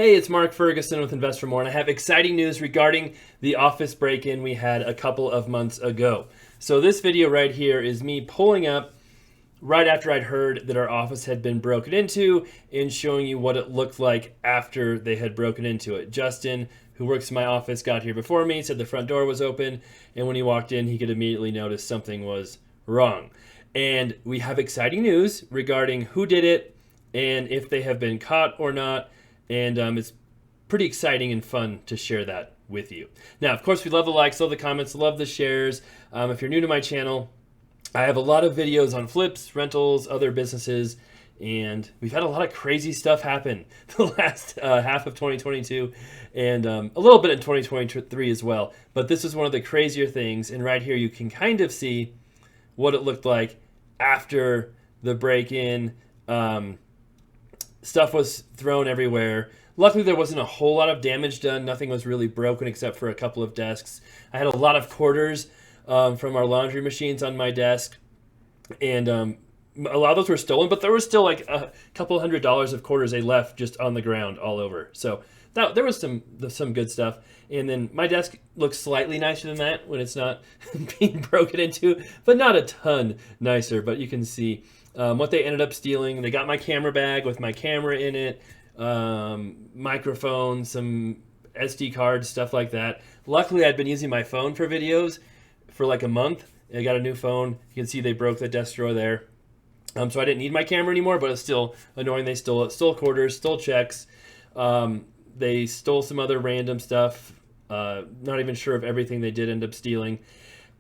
Hey, it's Mark Ferguson with Invest for More, and I have exciting news regarding the office break-in we had a couple of months ago. So this video right here is me pulling up right after I'd heard that our office had been broken into and showing you what it looked like after they had broken into it. Justin, who works in my office, got here before me, said the front door was open, and when he walked in, he could immediately notice something was wrong. And we have exciting news regarding who did it and if they have been caught or not. And it's pretty exciting and fun to share that with you. Now, of course, we love the likes, love the comments, love the shares. If you're new to my channel, I have a lot of videos on flips, rentals, other businesses, and we've had a lot of crazy stuff happen the last half of 2022 and a little bit in 2023 as well. But this is one of the crazier things, and right here you can kind of see what it looked like after the break-in. Stuff was thrown everywhere. Luckily, there wasn't a whole lot of damage done. Nothing was really broken except for a couple of desks. I had a lot of quarters from our laundry machines on my desk, and a lot of those were stolen, but there was still like a couple $100 of quarters they left just on the ground all over. So there was some good stuff. And then my desk looks slightly nicer than that when it's not being broken into, but not a ton nicer. But you can see what they ended up stealing. They got my camera bag with my camera in it, microphone, some SD cards, stuff like that. Luckily, I'd been using my phone for videos for like a month. I got a new phone. You can see they broke the desk drawer there. So I didn't need my camera anymore, but it's still annoying. They stole it. Stole quarters, stole checks. They stole some other random stuff. Not even sure if everything they did end up stealing.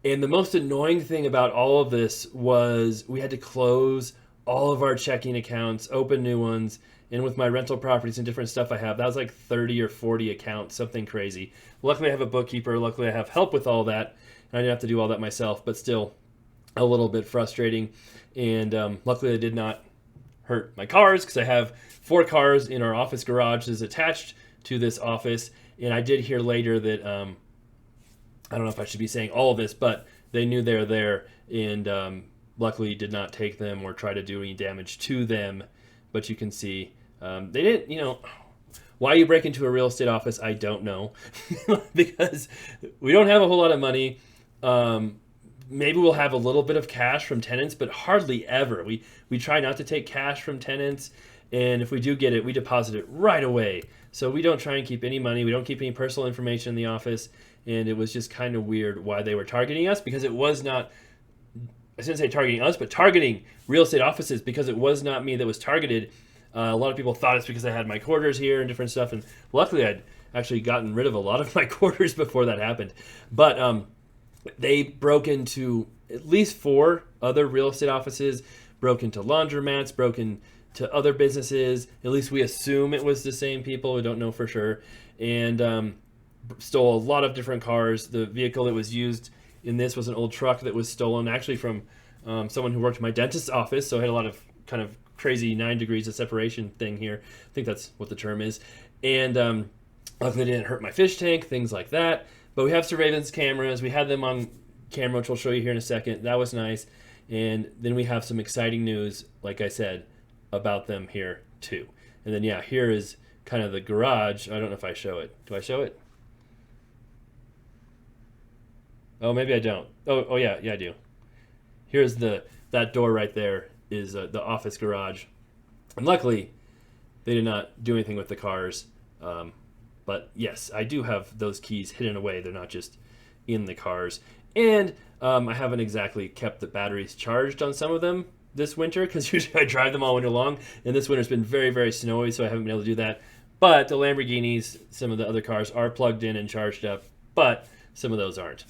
And the most annoying thing about all of this was we had to close all of our checking accounts, open new ones. And with my rental properties and different stuff I have, that was like 30 or 40 accounts, something crazy. Luckily, I have a bookkeeper. Luckily, I have help with all that. And I didn't have to do all that myself, but still a little bit frustrating. And luckily, I did not hurt my cars because I have 4 cars in our office garage that's attached to this office. And I did hear later that, I don't know if I should be saying all of this, but they knew they were there and luckily did not take them or try to do any damage to them. But you can see they didn't, why you break into a real estate office, I don't know. Because we don't have a whole lot of money. Maybe we'll have a little bit of cash from tenants, but hardly ever. We try not to take cash from tenants. And if we do get it, we deposit it right away. So we don't try and keep any money. We don't keep any personal information in the office. And it was just kind of weird why they were targeting us, because it was not, I shouldn't say targeting us, but targeting real estate offices, because it was not me that was targeted. A lot of people thought it's because I had my quarters here and different stuff. And luckily I'd actually gotten rid of a lot of my quarters before that happened. But they broke into at least 4 other real estate offices, broke into laundromats, broke into other businesses. At least we assume it was the same people. We don't know for sure. And stole a lot of different cars. The vehicle that was used in this was an old truck that was stolen, actually from someone who worked in my dentist's office. So I had a lot of kind of crazy 9 degrees of separation thing here. I think that's what the term is. And luckily it didn't hurt my fish tank, things like that. But we have surveillance cameras. We had them on camera, which I'll show you here in a second. That was nice. And then we have some exciting news, like I said, about them here too. And then, yeah, here is kind of the garage. I don't know if I show it. Do I show it? Oh, maybe I don't. Oh yeah, I do. Here's that door right there is the office garage. And luckily, they did not do anything with the cars. But yes, I do have those keys hidden away. They're not just in the cars. And I haven't exactly kept the batteries charged on some of them this winter, because usually I drive them all winter long. And this winter's been very, very snowy, so I haven't been able to do that. But the Lamborghinis, some of the other cars are plugged in and charged up, but some of those aren't.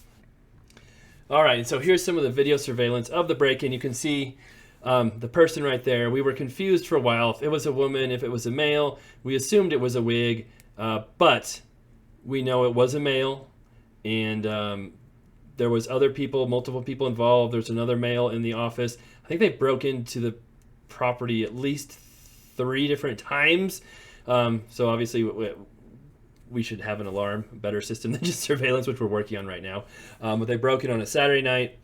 All right, so here's some of the video surveillance of the break-in. You can see the person right there. We were confused for a while if it was a woman, if it was a male. We assumed it was a wig, but we know it was a male, and there was other people, multiple people involved. There's another male in the office. I think they broke into the property at least 3 different times. So obviously we should have an alarm, better system than just surveillance, which we're working on right now. But they broke in on a Saturday night,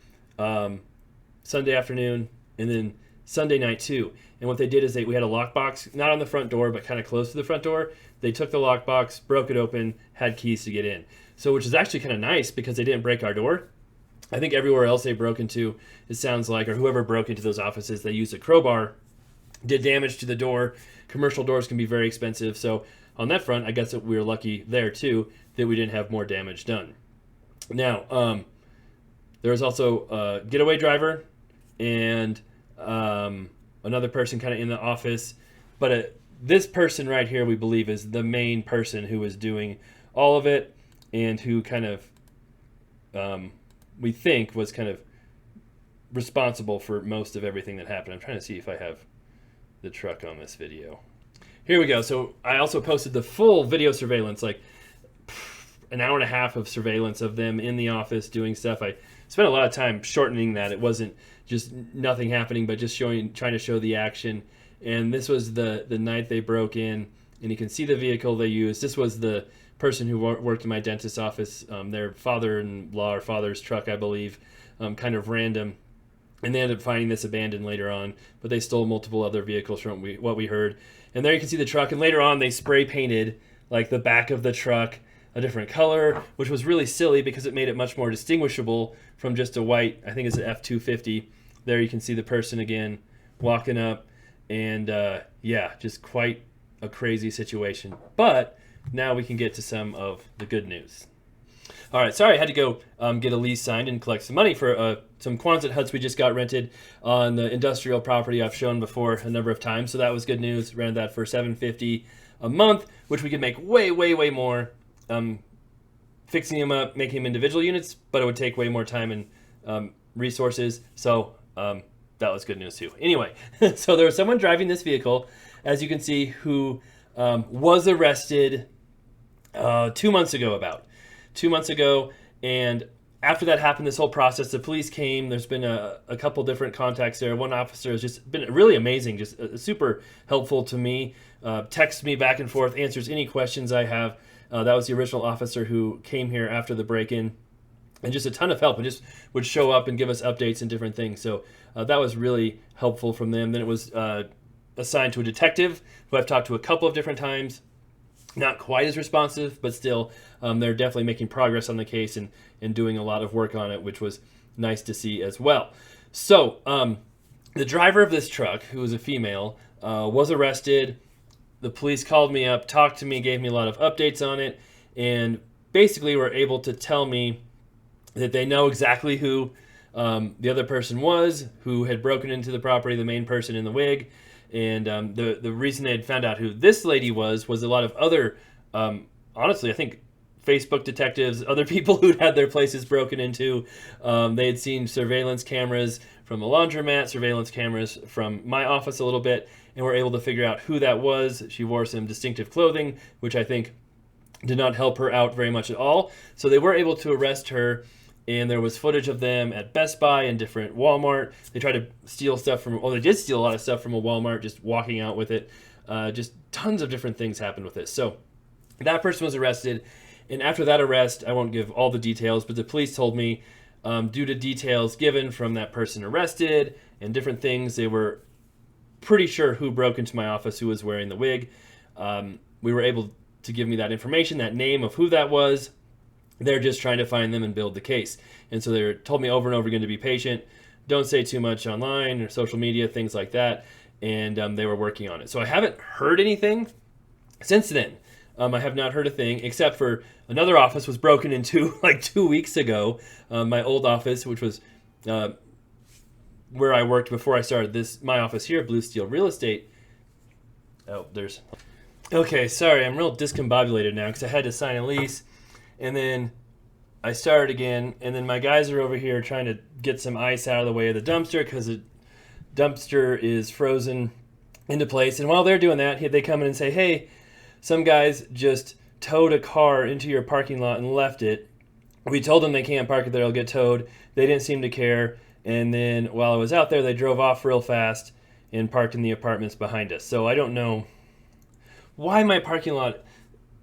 Sunday afternoon, and then Sunday night too. And what they did is we had a lockbox, not on the front door, but kind of close to the front door. They took the lockbox, broke it open, had keys to get in. So, which is actually kind of nice because they didn't break our door. I think everywhere else they broke into, it sounds like, or whoever broke into those offices, they used a crowbar, did damage to the door. Commercial doors can be very expensive. So on that front, I guess that we were lucky there too, that we didn't have more damage done. Now, there was also a getaway driver and another person kind of in the office. But this person right here, we believe, is the main person who was doing all of it and who kind of, we think, was kind of responsible for most of everything that happened. I'm trying to see if I have the truck on this video. Here we go. So I also posted the full video surveillance, like an hour and a half of surveillance of them in the office doing stuff. I spent a lot of time shortening that. It wasn't just nothing happening, but just trying to show the action. And this was the night they broke in, and you can see the vehicle they used. This was the person who worked in my dentist's office, their father-in-law or father's truck, I believe, kind of random. And they ended up finding this abandoned later on, but they stole multiple other vehicles from what we heard. And there you can see the truck, and later on they spray painted like the back of the truck a different color, which was really silly because it made it much more distinguishable from just a white, I think it's an F-250. There you can see the person again walking up, and yeah, just quite a crazy situation. But now we can get to some of the good news. All right, sorry, I had to go get a lease signed and collect some money for some Quonset huts we just got rented on the industrial property I've shown before a number of times. So that was good news. Rented that for $750 a month, which we could make way, way, way more fixing them up, making them individual units, but it would take way more time and resources. So that was good news too. Anyway, so there was someone driving this vehicle, as you can see, who was arrested 2 months ago, 2 months ago. And after that happened, this whole process, the police came. There's been a couple different contacts there. One officer has just been really amazing, just super helpful to me, texts me back and forth, answers any questions I have. That was the original officer who came here after the break-in, and just a ton of help, and just would show up and give us updates and different things. So that was really helpful from them. Then it was assigned to a detective who I've talked to a couple of different times. Not quite as responsive, but still, they're definitely making progress on the case and doing a lot of work on it, which was nice to see as well. So the driver of this truck, who was a female, was arrested. The police called me up, talked to me, gave me a lot of updates on it, and basically were able to tell me that they know exactly who the other person was, who had broken into the property, the main person in the wig. And the reason they had found out who this lady was a lot of other, honestly, I think Facebook detectives, other people who'd had their places broken into. They had seen surveillance cameras from a laundromat, surveillance cameras from my office a little bit, and were able to figure out who that was. She wore some distinctive clothing, which I think did not help her out very much at all. So they were able to arrest her. And there was footage of them at Best Buy and different Walmart. They tried to steal stuff from, they did steal a lot of stuff from a Walmart, just walking out with it. Just tons of different things happened with it. So that person was arrested. And after that arrest, I won't give all the details, but the police told me, due to details given from that person arrested and different things, they were pretty sure who broke into my office, who was wearing the wig. We were able to give me that information, that name of who that was. They're just trying to find them and build the case. And so they told me over and over again to be patient, don't say too much online or social media, things like that. And they were working on it. So I haven't heard anything since then. I have not heard a thing, except for another office was broken into like 2 weeks ago. My old office, which was where I worked before I started my office here, Blue Steel Real Estate. Oh, there's... Okay, sorry, I'm real discombobulated now because I had to sign a lease. And then I started again, and then my guys are over here trying to get some ice out of the way of the dumpster because the dumpster is frozen into place. And while they're doing that, they come in and say, hey, some guys just towed a car into your parking lot and left it. We told them they can't park it there, it'll get towed. They didn't seem to care. And then while I was out there, they drove off real fast and parked in the apartments behind us. So I don't know why my parking lot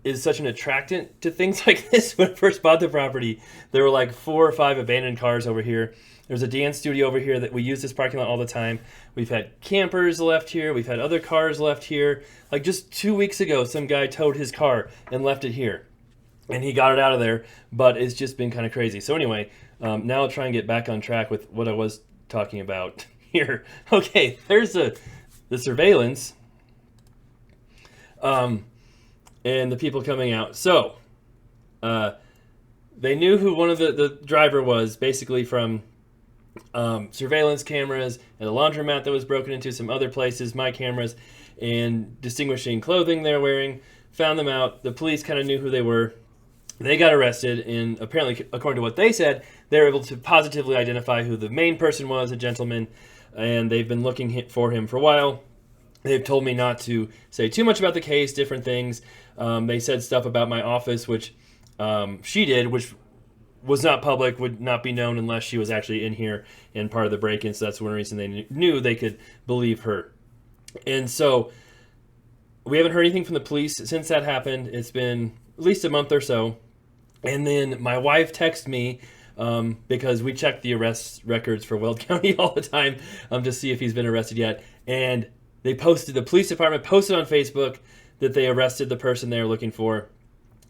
is such an attractant to things like this. When I first bought the property, there were like 4 or 5 abandoned cars over here. There's a dance studio over here that we use this parking lot all the time. We've had campers left here. We've had other cars left here. Like just 2 weeks ago, some guy towed his car and left it here. And he got it out of there, but it's just been kind of crazy. So anyway, now I'll try and get back on track with what I was talking about here. Okay, there's the surveillance and the people coming out. So they knew who one of the driver was, basically from surveillance cameras and a laundromat that was broken into, some other places, my cameras, and distinguishing clothing they're wearing. Found them out. The police kind of knew who they were. They got arrested, and apparently, according to what they said, they were able to positively identify who the main person was, a gentleman, and they've been looking for him for a while. They've told me not to say too much about the case, different things. They said stuff about my office, which she did, which was not public, would not be known unless she was actually in here and part of the break-in, so that's one reason they knew they could believe her. And so we haven't heard anything from the police since that happened. It's been at least a month or so. And then my wife texted me because we check the arrest records for Weld County all the time to see if he's been arrested yet. And the police department posted on Facebook that they arrested the person they were looking for.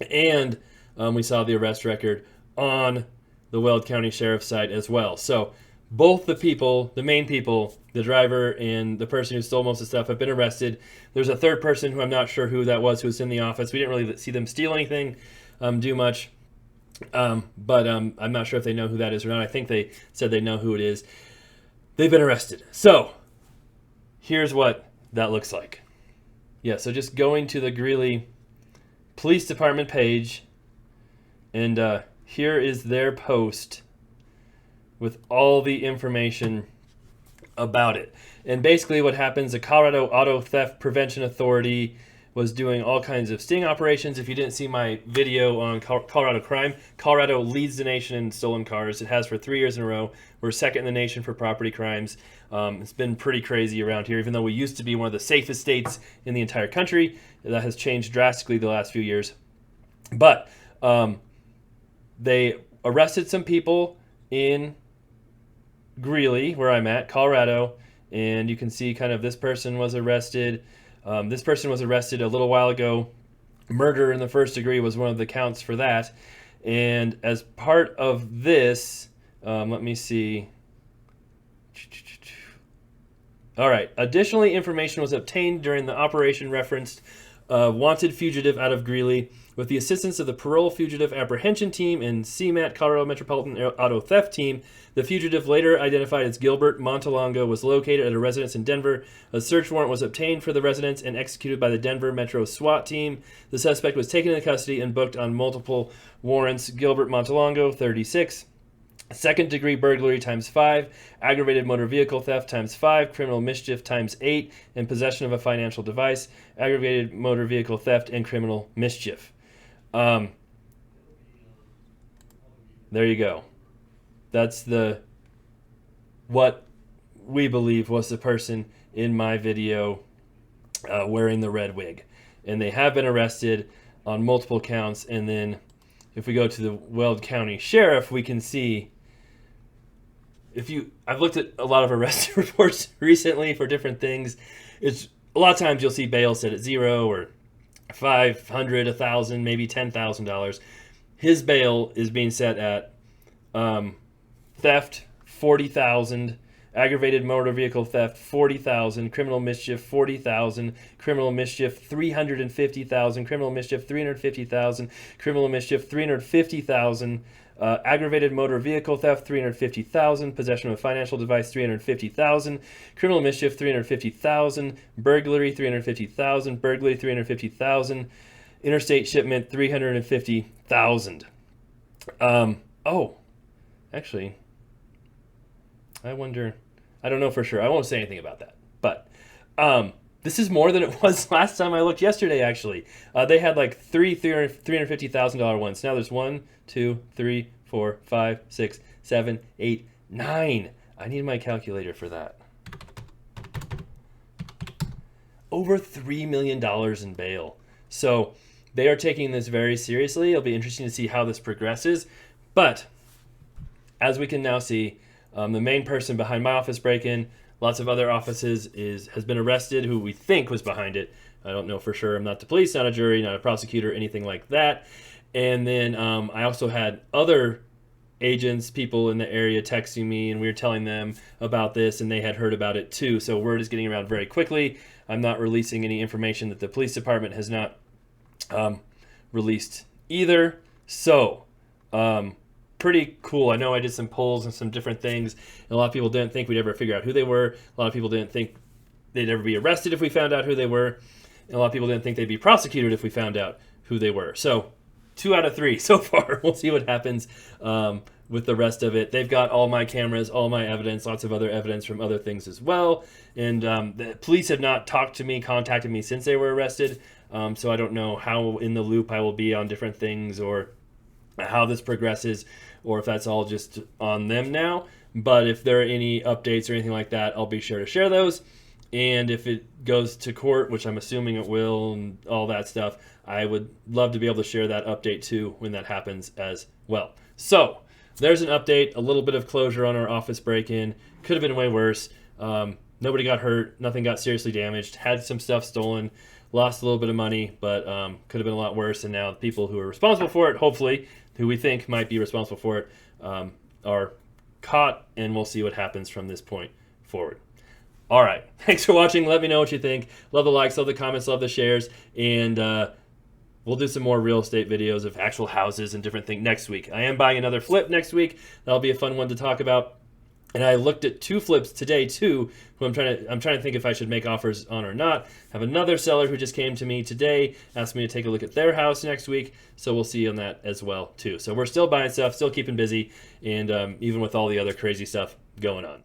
And we saw the arrest record on the Weld County Sheriff's site as well. So both the people, the main people, the driver and the person who stole most of the stuff, have been arrested. There's a third person who I'm not sure who that was, who was in the office. We didn't really see them steal anything, do much. But I'm not sure if they know who that is or not. I think they said they know who it is. They've been arrested. So here's what that looks like. Yeah, so just going to the Greeley Police Department page, and here is their post with all the information about it. And basically what happens, the Colorado Auto Theft Prevention Authority was doing all kinds of sting operations. If you didn't see my video on Colorado crime, Colorado leads the nation in stolen cars. It has for 3 years in a row. We're second in the nation for property crimes. It's been pretty crazy around here, even though we used to be one of the safest states in the entire country. That has changed drastically the last few years. But they arrested some people in Greeley, where I'm at, Colorado, and you can see kind of this person was arrested. This person was arrested a little while ago. Murder in the first degree was one of the counts for that. And as part of this, let me see. All right. Additionally, information was obtained during the operation referenced wanted fugitive out of Greeley. With the assistance of the Parole Fugitive Apprehension Team and CMAT, Colorado Metropolitan Auto Theft Team, the fugitive, later identified as Gilbert Montalongo, was located at a residence in Denver. A search warrant was obtained for the residence and executed by the Denver Metro SWAT Team. The suspect was taken into custody and booked on multiple warrants. Gilbert Montalongo, 36. Second-degree burglary times 5, aggravated motor vehicle theft times 5, criminal mischief times 8, and possession of a financial device, aggravated motor vehicle theft, and criminal mischief. There you go. That's what we believe was the person in my video wearing the red wig. And they have been arrested on multiple counts. And then if we go to the Weld County Sheriff, we can see, I've looked at a lot of arrest reports recently for different things. It's a lot of times you'll see bail set at $0 or $500, $1,000, maybe $10,000. His bail is being set at theft, $40,000, aggravated motor vehicle theft, $40,000, criminal mischief, $40,000, criminal mischief, $350,000, criminal mischief, $350,000, criminal mischief, $350,000. Aggravated motor vehicle theft, $350,000. Possession of a financial device, $350,000. Criminal mischief, $350,000. Burglary, $350,000. Burglary, $350,000. Interstate shipment, $350,000. Actually, I wonder. I don't know for sure. I won't say anything about that. But this is more than it was last time I looked yesterday, actually. They had like three $350,000 ones. Now there's 1, 2, 3, 4, 5, 6, 7, 8, 9. I need my calculator for that. Over $3 million in bail. So they are taking this very seriously. It'll be interesting to see how this progresses. But as we can now see, the main person behind my office break-in, lots of other offices, has been arrested, who we think was behind it. I don't know for sure. I'm not the police, not a jury, not a prosecutor, anything like that. And then I also had other agents, people in the area texting me, and we were telling them about this, and they had heard about it too. So word is getting around very quickly. I'm not releasing any information that the police department has not released either. So pretty cool. I know I did some polls and some different things, and a lot of people didn't think we'd ever figure out who they were. A lot of people didn't think they'd ever be arrested if we found out who they were. And a lot of people didn't think they'd be prosecuted if we found out who they were. So 2 out of 3 so far. We'll see what happens with the rest of it. They've got all my cameras, all my evidence, lots of other evidence from other things as well. And the police have not talked to me, contacted me since they were arrested. So I don't know how in the loop I will be on different things, or how this progresses, or if that's all just on them now. But if there are any updates or anything like that, I'll be sure to share those. And if it goes to court, which I'm assuming it will, and all that stuff, I would love to be able to share that update too when that happens as well. So there's an update, a little bit of closure on our office break-in. Could have been way worse. Nobody got hurt, nothing got seriously damaged, had some stuff stolen, lost a little bit of money, but could have been a lot worse. And now the people who are responsible for it, hopefully, who we think might be responsible for it, are caught, and we'll see what happens from this point forward. All right. Thanks for watching. Let me know what you think. Love the likes, love the comments, love the shares, and we'll do some more real estate videos of actual houses and different things next week. I am buying another flip next week. That'll be a fun one to talk about. And I looked at 2 flips today too, who I'm trying to think if I should make offers on or not. I have another seller who just came to me today, asked me to take a look at their house next week. So we'll see on that as well too. So we're still buying stuff, still keeping busy, and even with all the other crazy stuff going on.